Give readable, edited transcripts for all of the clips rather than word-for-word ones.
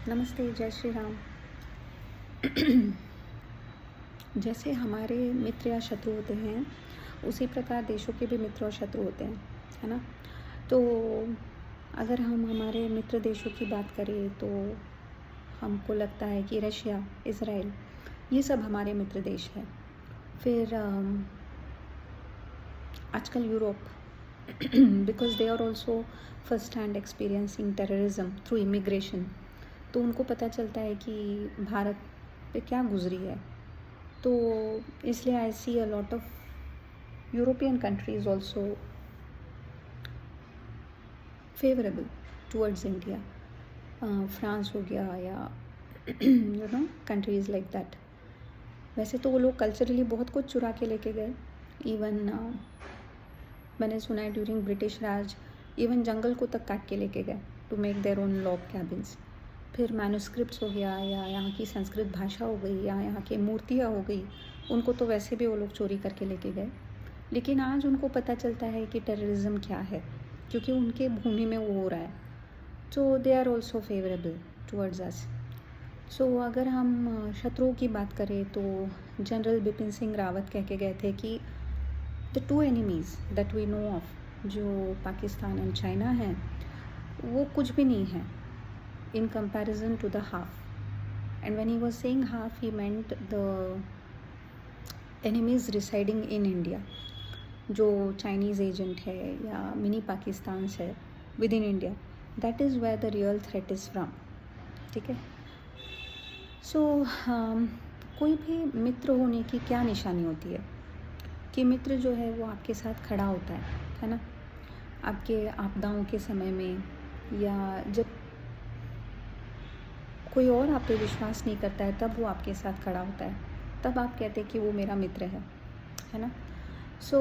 नमस्ते, जय श्री राम। जैसे हमारे मित्र या शत्रु होते हैं, उसी प्रकार देशों के भी मित्र और शत्रु होते हैं, है ना? तो अगर हम हमारे मित्र देशों की बात करें तो हमको लगता है कि रशिया, इज़राइल ये सब हमारे मित्र देश हैं। फिर आजकल Europe because they are also first hand experiencing terrorism through immigration, तो उनको पता चलता है कि भारत पे क्या गुजरी है। तो इसलिए I see a lot of European countries also favourable towards India. France हो गया या कंट्रीज़ लाइक दैट। वैसे तो वो लोग कल्चरली बहुत कुछ चुरा के लेके गए। इवन मैंने सुना है ड्यूरिंग ब्रिटिश राज इवन जंगल को तक काट के लेके गए to make their own log cabins. फिर मैन्युस्क्रिप्ट्स हो गया या यहाँ की संस्कृत भाषा हो गई या यहाँ की मूर्तियाँ हो गई, उनको तो वैसे भी वो लोग चोरी करके लेके गए। लेकिन आज उनको पता चलता है कि टेररिज्म क्या है, क्योंकि उनके भूमि में वो हो रहा है। So they are also favourable towards us. So अगर हम शत्रुओं की बात करें तो जनरल बिपिन सिंह रावत कह के गए थे कि the two enemies that we know of, जो पाकिस्तान एंड चाइना हैं, वो कुछ भी नहीं है in comparison to the half. And when he was saying half, he meant the enemies residing in India, जो चाइनीज़ एजेंट है या मिनी पाकिस्तान है within India, that is where the real threat is from. ठीक है। सो कोई भी मित्र होने की क्या निशानी होती है कि मित्र जो है वो आपके साथ खड़ा होता है ना? आपके आपदाओं के समय में, या जब कोई और आप पे विश्वास नहीं करता है तब वो आपके साथ खड़ा होता है, तब आप कहते हैं कि वो मेरा मित्र है ना? सो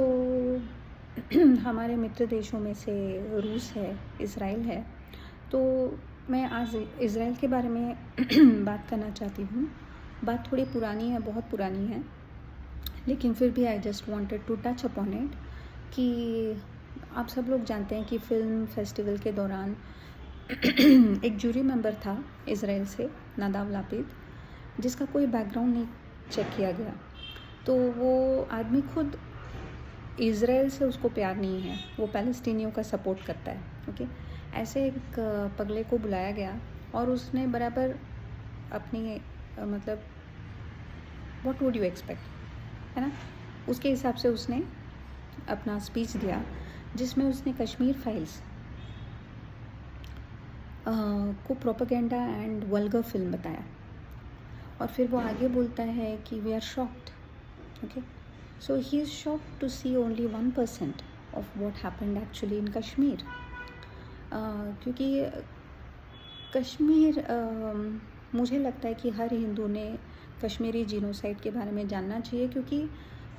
हमारे मित्र देशों में से रूस है, इज़राइल है। तो मैं आज इज़राइल के बारे में बात करना चाहती हूँ। बात थोड़ी पुरानी है, बहुत पुरानी है, लेकिन फिर भी I just wanted to touch upon it कि आप सब लोग जानते हैं कि फ़िल्म फेस्टिवल के दौरान एक जूरी मेंबर था इज़राइल से, नादाव लापिद, जिसका कोई बैकग्राउंड नहीं चेक किया गया। तो वो आदमी खुद इज़राइल से उसको प्यार नहीं है, वो पैलेस्टीनियों का सपोर्ट करता है। ओके, ऐसे एक पगले को बुलाया गया और उसने बराबर अपनी मतलब व्हाट वुड यू एक्सपेक्ट, है ना, उसके हिसाब से उसने अपना स्पीच दिया, जिसमें उसने कश्मीर फाइल्स को प्रोपेगेंडा एंड वल्गर फिल्म बताया। और फिर वो आगे बोलता है कि we are shocked. Okay, so he is shocked to see only 1% of what happened actually in Kashmir. क्योंकि कश्मीर मुझे लगता है कि हर हिंदू ने कश्मीरी जीनोसाइड के बारे में जानना चाहिए, क्योंकि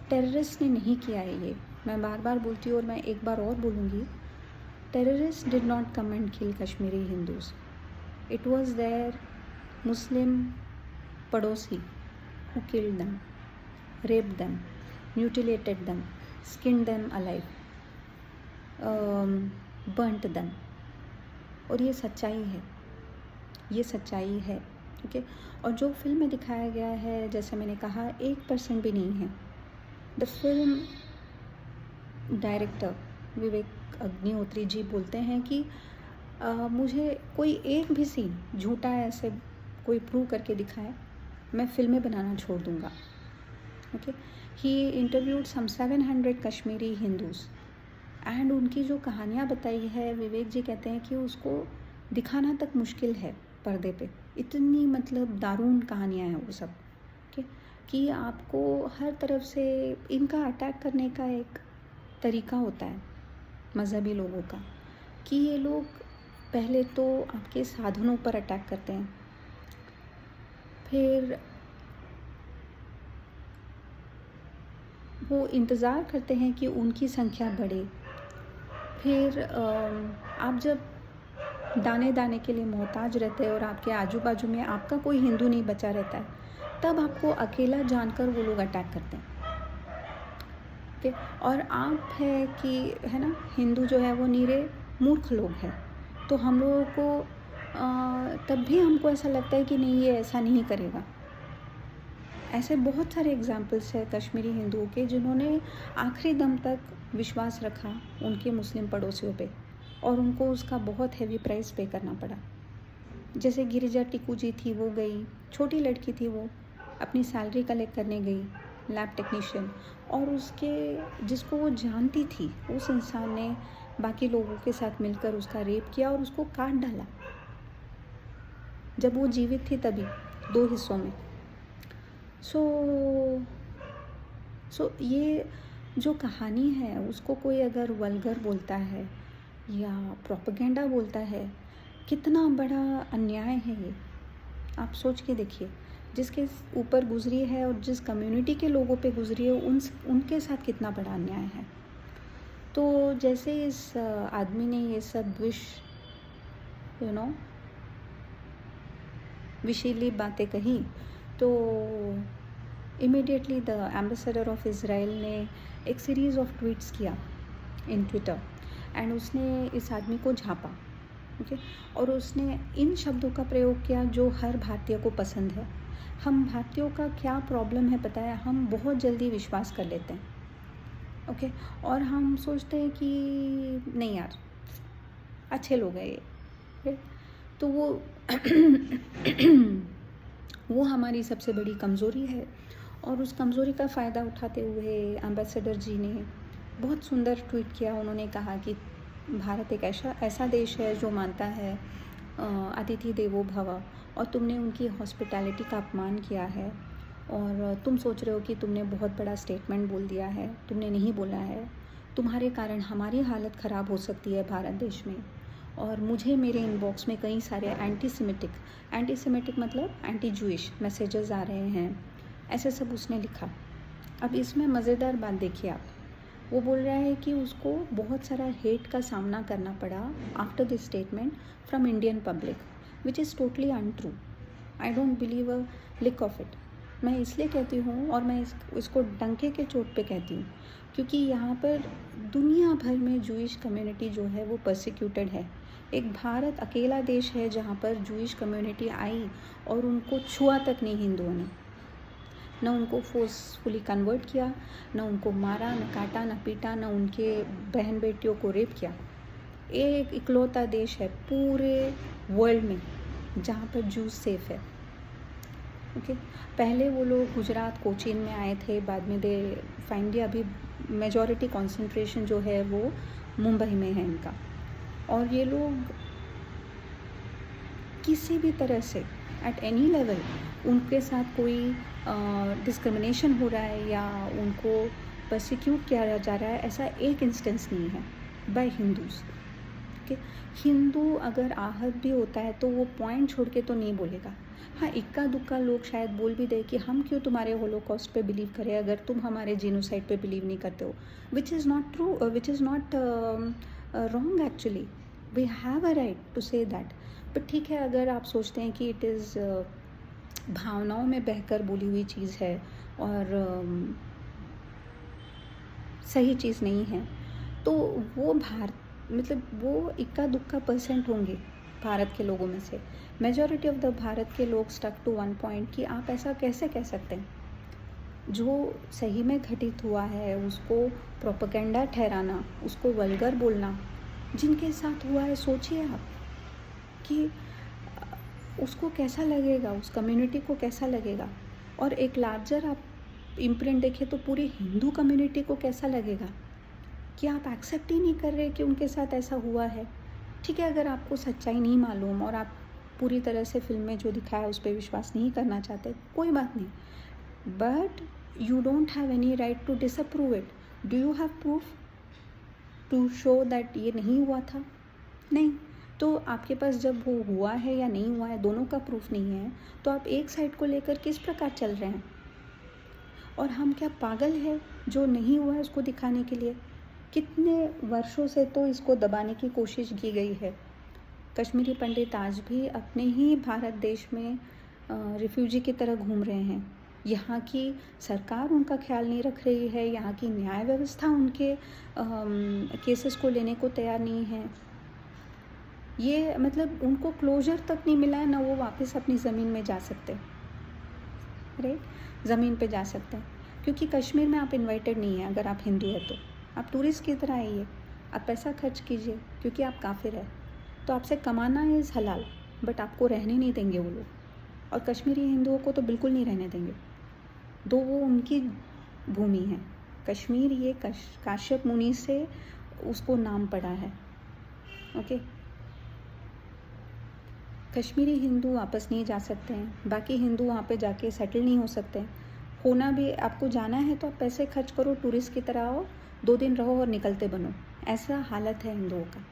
टेररिस्ट ने नहीं किया है ये। मैं बार बार बोलती हूँ और मैं एक बार और बोलूँगी, terrorists did not come and kill Kashmiri Hindus. It was their Muslim padosi who killed them, raped them, mutilated them, skinned them alive, burnt them. और ये सच्चाई है, ये सच्चाई है। ओके, और जो फिल्म में दिखाया गया है, जैसे मैंने कहा, 1% भी नहीं है। The film director Vivek Agnihotri ji बोलते हैं कि मुझे कोई एक भी सीन झूठा ऐसे कोई प्रूव करके दिखाए, मैं फिल्में बनाना छोड़ दूंगा। Okay, he interviewed some 700 Kashmiri Hindus and उनकी जो कहानियाँ बताई है, विवेक जी कहते हैं कि उसको दिखाना तक मुश्किल है पर्दे पे, इतनी मतलब दारुण कहानियाँ हैं वो सब। ओके, कि आपको हर तरफ से इनका अटैक करने का एक तरीका होता है मज़हबी लोगों का, कि ये लोग पहले तो आपके साधनों पर अटैक करते हैं, फिर वो इंतज़ार करते हैं कि उनकी संख्या बढ़े, फिर आप जब दाने दाने के लिए मोहताज रहते हैं और आपके आजू बाजू में आपका कोई हिंदू नहीं बचा रहता है, तब आपको अकेला जानकर वो लोग अटैक करते हैं। ओके, और आप है कि, है ना, हिंदू जो है वो नीरे मूर्ख लोग हैं, तो हम लोगों को तब भी हमको ऐसा लगता है कि नहीं, ये ऐसा नहीं करेगा। ऐसे बहुत सारे एग्जाम्पल्स हैं कश्मीरी हिंदुओं के जिन्होंने आखिरी दम तक विश्वास रखा उनके मुस्लिम पड़ोसियों पे, और उनको उसका बहुत हैवी प्राइस पे करना पड़ा। जैसे गिरिजा टिकू जी थी, वो गई, छोटी लड़की थी, वो अपनी सैलरी कलेक्ट करने गई, लैब टेक्नीशियन, और उसके जिसको वो जानती थी उस इंसान ने बाकी लोगों के साथ मिलकर उसका रेप किया और उसको काट डाला जब वो जीवित थी तभी, 2 हिस्सों में। सो ये जो कहानी है उसको कोई अगर वल्गर बोलता है या प्रोपेगेंडा बोलता है, कितना बड़ा अन्याय है ये। आप सोच के देखिए, जिसके ऊपर गुजरी है और जिस कम्युनिटी के लोगों पे गुजरी है उनके साथ कितना बड़ा अन्याय है। तो जैसे इस आदमी ने ये सब विशीली बातें कही, तो immediately the ambassador of Israel ने एक सीरीज़ ऑफ ट्वीट्स किया इन ट्विटर, एंड उसने इस आदमी को झाँपा, ओके। और उसने इन शब्दों का प्रयोग किया जो हर भारतीय को पसंद है। हम भारतीयों का क्या प्रॉब्लम है पता है, हम बहुत जल्दी विश्वास कर लेते हैं, ओके। और हम सोचते हैं कि नहीं यार, अच्छे लोग हैं ये, तो वो हमारी सबसे बड़ी कमज़ोरी है। और उस कमज़ोरी का फ़ायदा उठाते हुए एम्बेसडर जी ने बहुत सुंदर ट्वीट किया। उन्होंने कहा कि भारत एक ऐसा देश है जो मानता है अतिथि देवो भव, और तुमने उनकी हॉस्पिटैलिटी का अपमान किया है, और तुम सोच रहे हो कि तुमने बहुत बड़ा स्टेटमेंट बोल दिया है। तुमने नहीं बोला है, तुम्हारे कारण हमारी हालत ख़राब हो सकती है भारत देश में। और मुझे मेरे इनबॉक्स में कई सारे एंटीसेमिटिक मतलब एंटी जूइश मैसेजेस आ रहे हैं, ऐसे सब उसने लिखा। अब इसमें मज़ेदार बात देखिए आप, वो बोल रहा है कि उसको बहुत सारा हेट का सामना करना पड़ा after this statement from Indian public, which is totally untrue. I don't believe a lick of it. मैं इसलिए कहती हूँ, और मैं इसको डंके के चोट पे कहती हूँ, क्योंकि यहाँ पर दुनिया भर में जूइश कम्युनिटी जो है वो परसिक्यूटेड है। एक भारत अकेला देश है जहाँ पर जूइश कम्युनिटी आई और उनको छुआ तक नहीं हिंदुओं ने, न उनको फोर्सफुली कन्वर्ट किया, न उनको मारा, न काटा, न पीटा, न उनके बहन बेटियों को रेप किया। एक इकलौता देश है पूरे वर्ल्ड में जहाँ पर जूस सेफ है, ओके। पहले वो लोग गुजरात कोचीन में आए थे, बाद में दे फाइनली अभी मेजॉरिटी कंसंट्रेशन जो है वो मुंबई में है इनका। और ये लोग किसी भी तरह से एट एनी लेवल उनके साथ कोई डिस्क्रिमिनेशन हो रहा है या उनको परसिक्यूट किया जा रहा है, ऐसा एक इंस्टेंस नहीं है बाय हिंदूज़, ओके। हिंदू अगर आहत भी होता है तो वो पॉइंट छोड़ के तो नहीं बोलेगा। हाँ, इक्का दुक्का लोग शायद बोल भी दे कि हम क्यों तुम्हारे होलोकॉस्ट पे बिलीव करें अगर तुम हमारे जीनोसाइड पे बिलीव नहीं करते हो, which is not true, which is not wrong actually. We have a right to say that. But ठीक है, अगर आप सोचते हैं कि इट इज़ भावनाओं में बहकर बोली हुई चीज़ है और सही चीज़ नहीं है, तो वो मतलब वो इक्का दुक्का % होंगे भारत के लोगों में से। मेजॉरिटी ऑफ द भारत के लोग स्टक टू वन पॉइंट कि आप ऐसा कैसे कह सकते हैं। जो सही में घटित हुआ है उसको प्रोपेगेंडा ठहराना, उसको वल्गर बोलना, जिनके साथ हुआ है सोचिए आप कि उसको कैसा लगेगा, उस कम्युनिटी को कैसा लगेगा। और एक लार्जर आप इम्प्रिंट देखें तो पूरी हिंदू कम्युनिटी को कैसा लगेगा कि आप एक्सेप्ट ही नहीं कर रहे कि उनके साथ ऐसा हुआ है। ठीक है, अगर आपको सच्चाई नहीं मालूम और आप पूरी तरह से फिल्म में जो दिखाया उस पर विश्वास नहीं करना चाहते, कोई बात नहीं, but you don't have any right to disapprove it. Do you have proof to show that ये नहीं हुआ था? नहीं। तो आपके पास जब वो हुआ है या नहीं हुआ है, दोनों का प्रूफ नहीं है, तो आप एक साइड को लेकर किस प्रकार चल रहे हैं? और हम क्या पागल है जो नहीं हुआ है उसको दिखाने के लिए? कितने वर्षों से तो इसको दबाने की कोशिश की गई है। कश्मीरी पंडित आज भी अपने ही भारत देश में रिफ्यूजी की तरह घूम रहे हैं। यहाँ की सरकार उनका ख्याल नहीं रख रही है, यहाँ की न्याय व्यवस्था उनके केसेस को लेने को तैयार नहीं है। ये मतलब उनको क्लोजर तक नहीं मिला है, ना वो वापस अपनी ज़मीन में जा सकते, राइट, ज़मीन पे जा सकते हैं, क्योंकि कश्मीर में आप इनवाइटेड नहीं हैं। अगर आप हिंदू हैं तो आप टूरिस्ट की तरह आइए, आप पैसा खर्च कीजिए, क्योंकि आप काफिर हैं, तो आपसे कमाना इज़ हलाल, बट आपको रहने नहीं देंगे वो लोग, और कश्मीरी हिंदुओं को तो बिल्कुल नहीं रहने देंगे, दो वो उनकी भूमि है। कश्मीर ये काश्यप मुनि से उसको नाम पड़ा है, ओके। कश्मीरी हिंदू वापस नहीं जा सकते हैं, बाकी हिंदू वहाँ पे जाके सेटल नहीं हो सकते हैं। होना भी, आपको जाना है तो आप पैसे खर्च करो, टूरिस्ट की तरह आओ, 2 दिन रहो और निकलते बनो, ऐसा हालत है हिंदुओं का।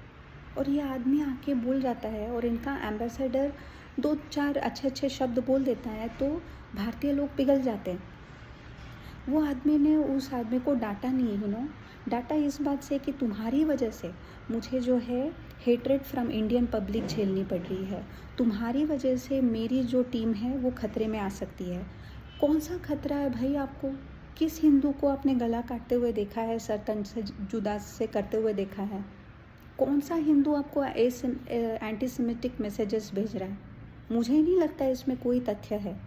और ये आदमी आके बोल जाता है, और इनका एम्बेसडर 2-4 अच्छे शब्द बोल देता है तो भारतीय लोग पिघल जाते हैं। वो आदमी ने उस आदमी को डांटा नहीं, डांटा इस बात से कि तुम्हारी वजह से मुझे जो है हेट्रेड फ्रॉम इंडियन पब्लिक झेलनी पड़ रही है, तुम्हारी वजह से मेरी जो टीम है वो खतरे में आ सकती है। कौन सा खतरा है भाई आपको? किस हिंदू को आपने गला काटते हुए देखा है, सर तन से जुदा से करते हुए देखा है? कौन सा हिंदू आपको एंटीसेमिटिक मैसेजेस भेज रहा है? मुझे नहीं लगता इसमें कोई तथ्य है।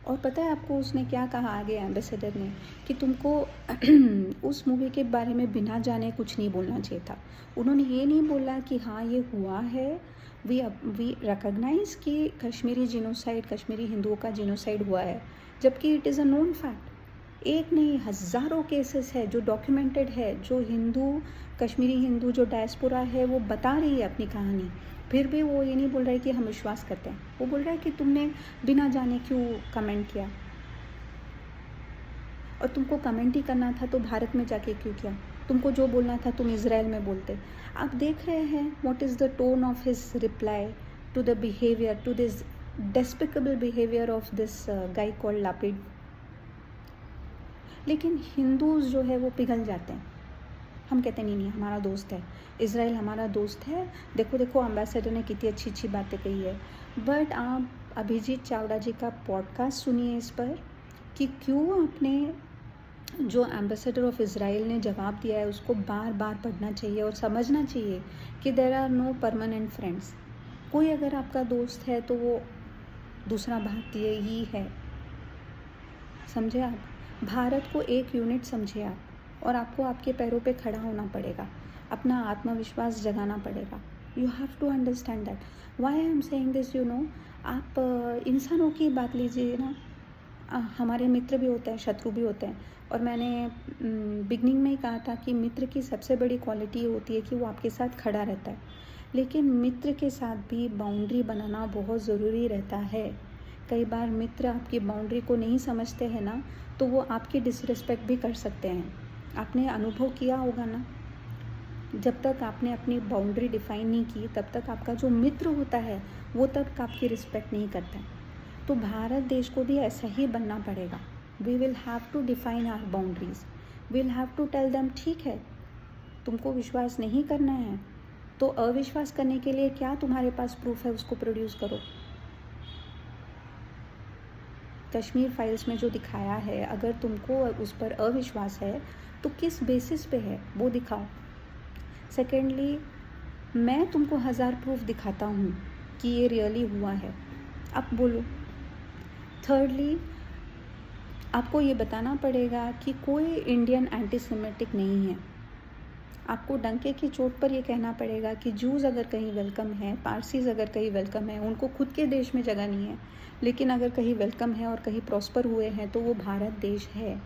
और पता है आपको उसने क्या कहा आगे, एम्बेसडर ने, कि तुमको उस मूवी के बारे में बिना जाने कुछ नहीं बोलना चाहिए था। उन्होंने ये नहीं बोला कि हाँ ये हुआ है, वी रिकॉग्नाइज कि कश्मीरी जिनोसाइड, कश्मीरी हिंदुओं का जिनोसाइड हुआ है, जबकि it is a known fact. एक नहीं, हज़ारों केसेस है जो डॉक्यूमेंटेड है, जो कश्मीरी हिंदू जो डायस्पोरा है वो बता रही है अपनी कहानी। फिर भी वो ये नहीं बोल रहा है कि हम विश्वास करते हैं, वो बोल रहा है कि तुमने बिना जाने क्यों कमेंट किया, और तुमको कमेंट ही करना था तो भारत में जाके क्यों किया? तुमको जो बोलना था तुम इजराइल में बोलते। आप देख रहे हैं what is the tone of his reply to the behaviour, to this despicable behaviour of this guy called Lapid. लेकिन हिंदूज जो है वो पिघल जाते हैं। हम कहते नहीं हमारा दोस्त है, इज़राइल हमारा दोस्त है, देखो देखो एम्बेसडर ने कितनी अच्छी अच्छी बातें कही है। बट आप अभिजीत चावड़ा जी का पॉडकास्ट सुनिए इस पर, कि क्यों आपने जो एम्बेसडर ऑफ इज़राइल ने जवाब दिया है उसको बार बार पढ़ना चाहिए और समझना चाहिए कि there are no permanent friends. कोई अगर आपका दोस्त है तो वो दूसरा भारतीय ही है, समझे आप? भारत को एक यूनिट समझिए आप, और आपको आपके पैरों पे खड़ा होना पड़ेगा, अपना आत्मविश्वास जगाना पड़ेगा। You have to understand that. Why I am saying this, आप इंसानों की बात लीजिए ना, हमारे मित्र भी होते हैं, शत्रु भी होते हैं, और मैंने बिगनिंग में ही कहा था कि मित्र की सबसे बड़ी क्वालिटी ये होती है कि वो आपके साथ खड़ा रहता है। लेकिन मित्र के साथ भी बाउंड्री बनाना बहुत ज़रूरी रहता है। कई बार मित्र आपकी बाउंड्री को नहीं समझते हैं ना, तो वो आपकी डिसरिस्पेक्ट भी कर सकते हैं। आपने अनुभव किया होगा ना, जब तक आपने अपनी बाउंड्री डिफाइन नहीं की तब तक आपका जो मित्र होता है वो तब आपकी रिस्पेक्ट नहीं करता है। तो भारत देश को भी ऐसा ही बनना पड़ेगा। We will have to define our boundaries, will have to tell them ठीक है तुमको विश्वास नहीं करना है तो अविश्वास करने के लिए क्या तुम्हारे पास प्रूफ है, उसको प्रोड्यूस करो। कश्मीर फाइल्स में जो दिखाया है, अगर तुमको उस पर अविश्वास है तो किस बेसिस पे है वो दिखाओ। सेकेंडली, मैं तुमको 1000 प्रूफ दिखाता हूँ कि ये रियली हुआ है, अब बोलो। थर्डली, आपको ये बताना पड़ेगा कि कोई इंडियन एंटीसेमेटिक नहीं है। आपको डंके की चोट पर ये कहना पड़ेगा कि जूस अगर कहीं वेलकम है, पारसीज अगर कहीं वेलकम है, उनको खुद के देश में जगह नहीं है, लेकिन अगर कहीं वेलकम है और कहीं प्रॉस्पर हुए हैं तो वो भारत देश है।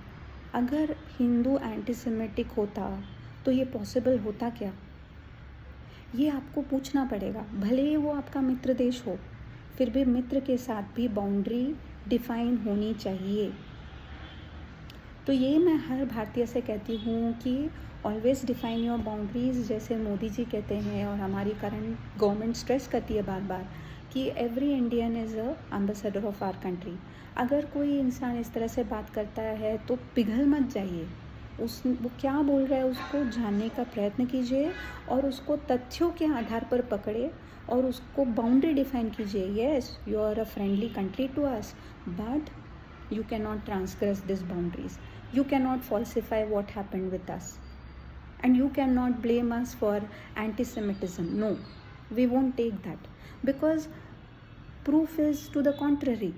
अगर हिंदू एंटीसेमेटिक होता तो ये पॉसिबल होता क्या? ये आपको पूछना पड़ेगा। भले ही वो आपका मित्र देश हो, फिर भी मित्र के साथ भी बाउंड्री डिफाइन होनी चाहिए। तो ये मैं हर भारतीय से कहती हूँ कि ऑलवेज डिफाइन योर बाउंड्रीज, जैसे मोदी जी कहते हैं और हमारी करंट गवर्नमेंट स्ट्रेस करती है बार बार कि every Indian is a ambassador of our country. अगर कोई इंसान इस तरह से बात करता है तो पिघल मत जाइए, वो क्या बोल रहा है उसको जानने का प्रयत्न कीजिए और उसको तथ्यों के आधार पर पकड़े और उसको बाउंड्री डिफाइन कीजिए। Yes, you are a friendly country to us, but you cannot transgress these boundaries, you cannot falsify what happened with us, and you cannot blame us for anti-Semitism. No, we won't take that, because proof is to the contrary.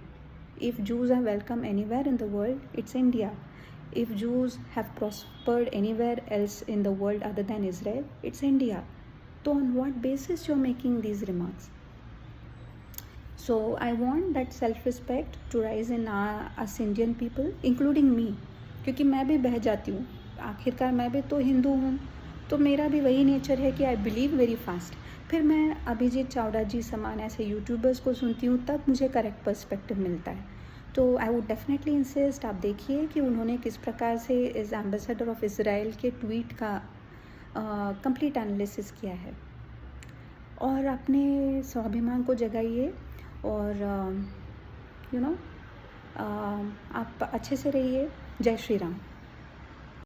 If Jews are welcome anywhere in the world, it's India. If Jews have prospered anywhere else in the world other than Israel, it's India. So on what basis you're making these remarks? So I want that self-respect to rise in us Indian people, including me, क्योंकि मैं भी बह जाती हूँ, आखिरकार मैं भी तो हिंदू हूँ, तो मेरा भी वही नेचर है कि आई बिलीव वेरी फास्ट. फिर मैं अभिजीत चावड़ा जी समान ऐसे यूट्यूबर्स को सुनती हूँ, तब मुझे करेक्ट पर्सपेक्टिव मिलता है. तो आई वुड डेफिनेटली इंसिस्ट, आप देखिए कि उन्होंने किस प्रकार से इस एम्बेसडर ऑफ इसराइल के ट्वीट का कंप्लीट एनालिसिस किया है. और अपने स्वाभिमान को जगाइए और आप अच्छे से रहिए. जय श्री राम.